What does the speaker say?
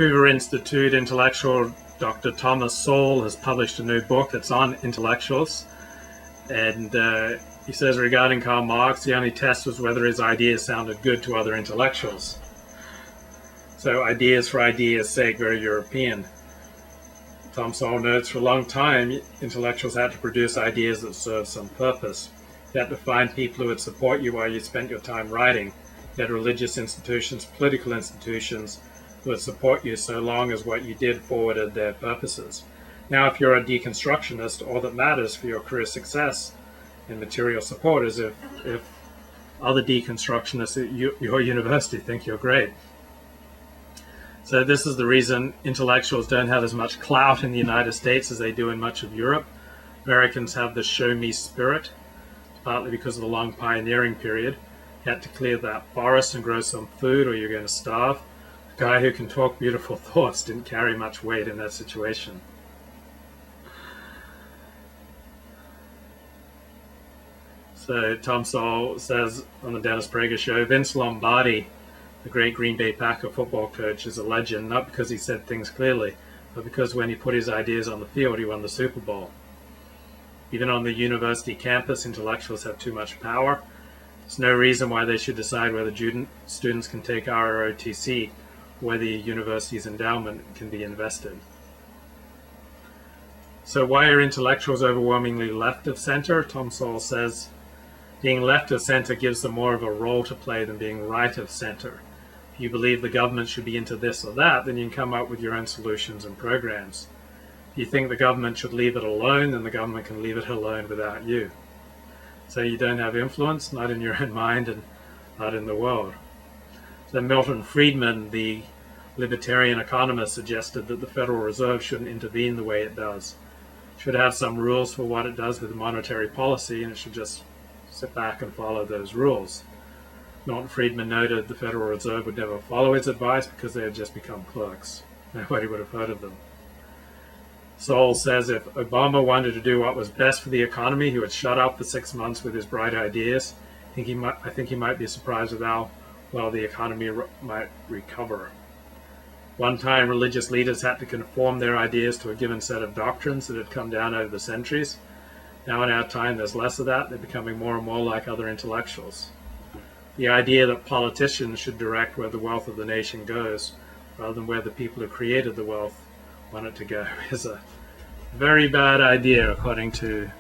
Hoover Institute intellectual Dr. Thomas Sowell has published a new book that's on intellectuals. And he says regarding Karl Marx, the only test was whether his ideas sounded good to other intellectuals. So ideas for ideas' sake, very European. Tom Sowell notes, for a long time, intellectuals had to produce ideas that served some purpose. You had to find people who would support you while you spent your time writing. You had religious institutions, political institutions, who would support you so long as what you did forwarded their purposes. Now, if you're a deconstructionist, all that matters for your career success and material support is if other deconstructionists at your university think you're great. So this is the reason intellectuals don't have as much clout in the United States as they do in much of Europe. Americans have the show me spirit, partly because of the long pioneering period. You had to clear that forest and grow some food or you're going to starve. The guy who can talk beautiful thoughts didn't carry much weight in that situation. So Tom Sowell says on the Dennis Prager show, Vince Lombardi, the great Green Bay Packer football coach, is a legend, not because he said things clearly, but because when he put his ideas on the field, he won the Super Bowl. Even on the university campus, intellectuals have too much power. There's no reason why they should decide whether students can take ROTC, or whether the university's endowment can be invested. So why are intellectuals overwhelmingly left of center? Tom Sowell says, being left of center gives them more of a role to play than being right of center. If you believe the government should be into this or that, then you can come up with your own solutions and programs. If you think the government should leave it alone, then the government can leave it alone without you. So you don't have influence, not in your own mind and not in the world. So Milton Friedman, the libertarian economist, suggested that the Federal Reserve shouldn't intervene the way it does. It should have some rules for what it does with monetary policy, and it should just sit back and follow those rules. Milton Friedman noted the Federal Reserve would never follow his advice because they had just become clerks. Nobody would have heard of them. Sowell says if Obama wanted to do what was best for the economy, he would shut up for 6 months with his bright ideas. I think he might be surprised with how well the economy might recover. One time, religious leaders had to conform their ideas to a given set of doctrines that had come down over the centuries. Now in our time, there's less of that. They're becoming more and more like other intellectuals. The idea that politicians should direct where the wealth of the nation goes, rather than where the people who created the wealth want it to go, is a very bad idea, according to